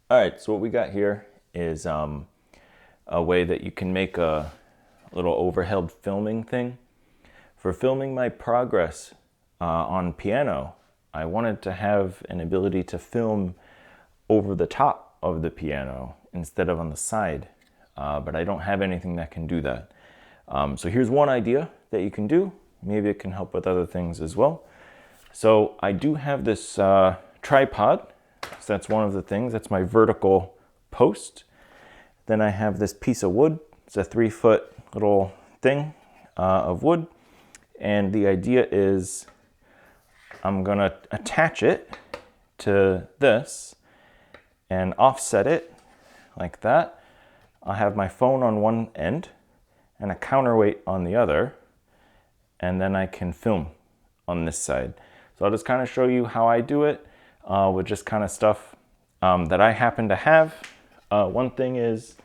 All right, so what we got here is a way that you can make a little overhead filming thing. For filming my progress on piano, I wanted to have an ability to film over the top of the piano instead of on the side, but I don't have anything that can do that. So here's one idea that you can do. Maybe it can help with other things as well. So I do have this tripod. So that's one of the things. That's my vertical post. Then I have this piece of wood. It's a 3-foot little thing of wood. And the idea is I'm gonna attach it to this and offset it like that. I'll have my phone on one end and a counterweight on the other. And then I can film on this side. So I'll just kind of show you how I do it with just kind of stuff that I happen to have. One thing is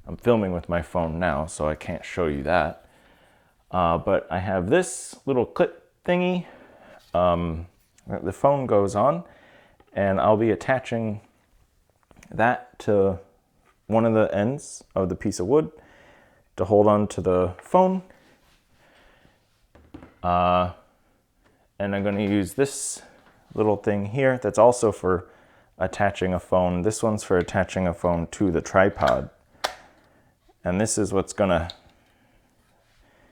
I'm filming with my phone now, so I can't show you that. But I have this little clip thingy. The phone goes on, and I'll be attaching that to one of the ends of the piece of wood to hold on to the phone. And I'm going to use this little thing here that's also for attaching a phone. This one's for attaching a phone to the tripod. And this is what's going to,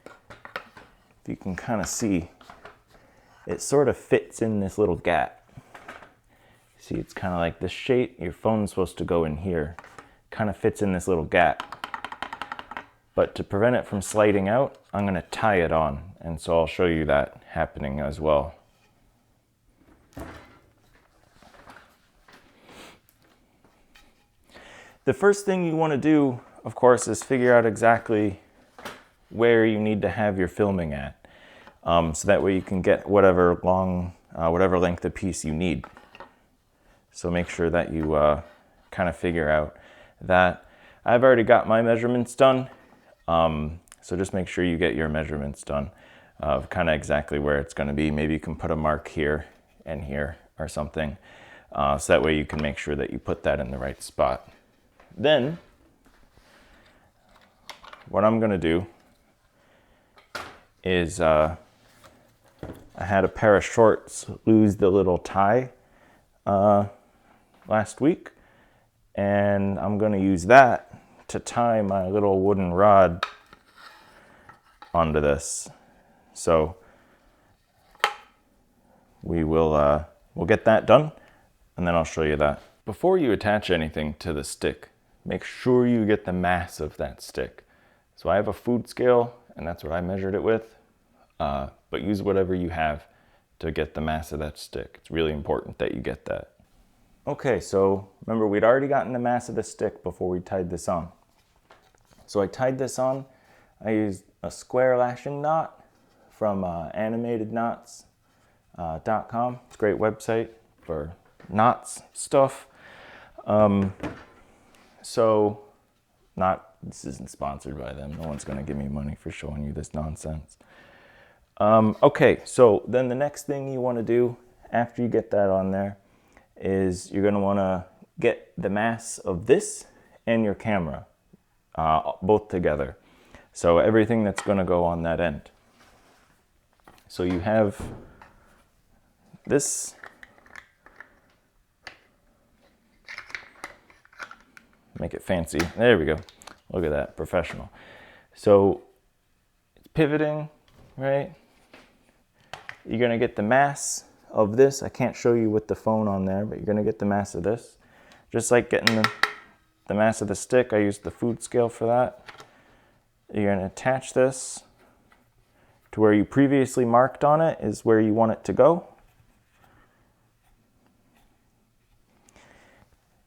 if you can kind of see, it sort of fits in this little gap. See, it's kind of like this shape. Your phone's supposed to go in here. Kind of fits in this little gap. But to prevent it from sliding out, I'm going to tie it on. And so I'll show you that happening as well. The first thing you want to do, of course, is figure out exactly where you need to have your filming at. So that way you can get whatever length of piece you need. So make sure that you kind of figure out that. I've already got my measurements done. So just make sure you get your measurements done of kind of exactly where it's going to be. Maybe you can put a mark here and here or something. So that way you can make sure that you put that in the right spot. Then what I'm going to do is I had a pair of shorts lose the little tie last week. And I'm going to use that to tie my little wooden rod onto this. So we'll get that done, and then I'll show you that. Before you attach anything to the stick, make sure you get the mass of that stick. So I have a food scale, and that's what I measured it with, but use whatever you have to get the mass of that stick. It's really important that you get that. Okay, so remember we'd already gotten the mass of the stick before we tied this on. So I tied this on. I used a square lashing knot from animatedknots.com. It's a great website for knots stuff. This isn't sponsored by them. No one's gonna give me money for showing you this nonsense. Okay, so then the next thing you wanna do after you get that on there is you're gonna wanna get the mass of this and your camera both together. So everything that's gonna go on that end. So you have this. Make it fancy. There we go. Look at that, professional. So it's pivoting, right? You're gonna get the mass of this. I can't show you with the phone on there, but you're gonna get the mass of this. Just like getting the mass of the stick, I used the food scale for that. You're gonna attach this to where you previously marked on it is where you want it to go.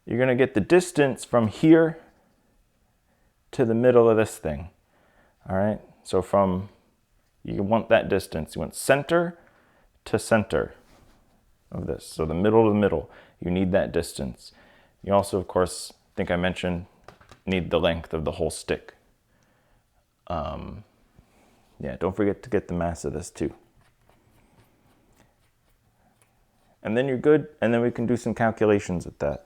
You're gonna get the distance from here to the middle of this thing. All right, so you want that distance. You want center to center of this. So the middle to the middle, you need that distance. You also, of course, I think I mentioned, need the length of the whole stick. Yeah, don't forget to get the mass of this too. And then you're good, and then we can do some calculations with that.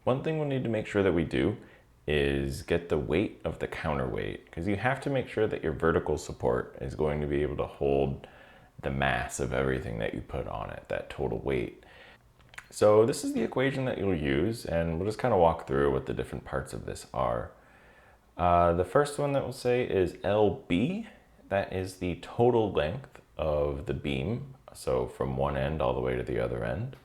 One thing we'll need to make sure that we do is get the weight of the counterweight, because you have to make sure that your vertical support is going to be able to hold the mass of everything that you put on it, that total weight. So this is the equation that you'll use, and we'll just kind of walk through what the different parts of this are. The first one that we'll say is LB. That is the total length of the beam, so from one end all the way to the other end.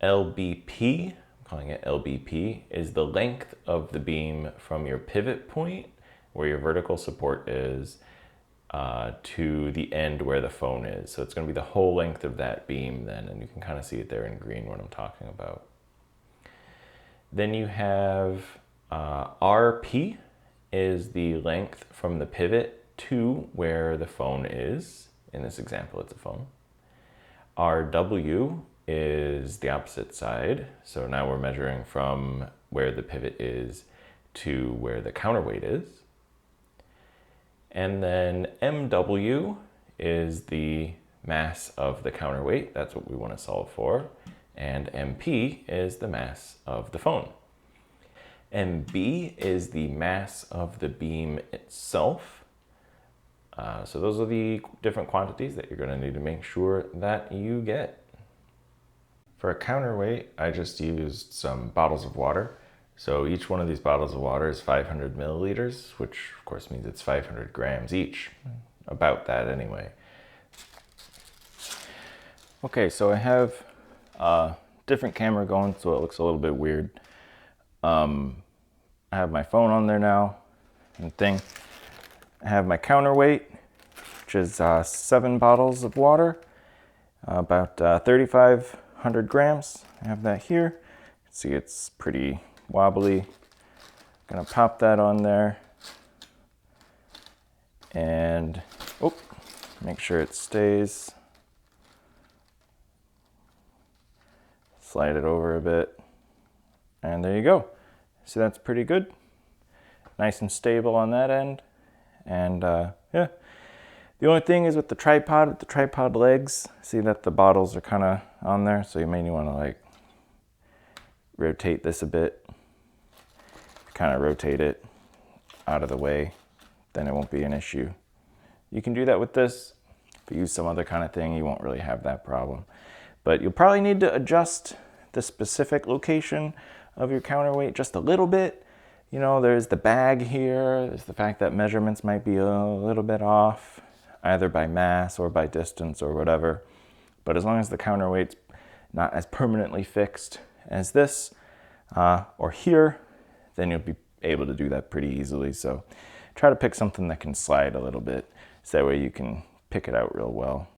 LBP, I'm calling it LBP, is the length of the beam from your pivot point, where your vertical support is, to the end where the phone is. So it's going to be the whole length of that beam then, and you can kind of see it there in green what I'm talking about. Then you have RP is the length from the pivot to where the phone is. In this example, it's a phone. RW is the opposite side. So now we're measuring from where the pivot is to where the counterweight is. And then MW is the mass of the counterweight. That's what we want to solve for. And MP is the mass of the phone. MB is the mass of the beam itself. So those are the different quantities that you're going to need to make sure that you get. For a counterweight, I just used some bottles of water. So each one of these bottles of water is 500 milliliters, which of course means it's 500 grams each. About that anyway. Okay, so I have a different camera going, so it looks a little bit weird. I have my phone on there now and thing. I have my counterweight, which is 7 bottles of water, about 3,500 grams. I have that here. You can see it's pretty wobbly. Gonna pop that on there and make sure it stays. Slide it over a bit, and there you go. See, that's pretty good. Nice and stable on that end. And yeah, the only thing is with the tripod legs, see that the bottles are kind of on there, so you may want to like rotate this a bit. Kind of rotate it out of the way, then it won't be an issue. You can do that with this. If you use some other kind of thing, you won't really have that problem. But you'll probably need to adjust the specific location of your counterweight just a little bit. You know, there's the bag here, there's the fact that measurements might be a little bit off, either by mass or by distance or whatever. But as long as the counterweight's not as permanently fixed as this or here, then you'll be able to do that pretty easily. So try to pick something that can slide a little bit, so that way you can pick it out real well.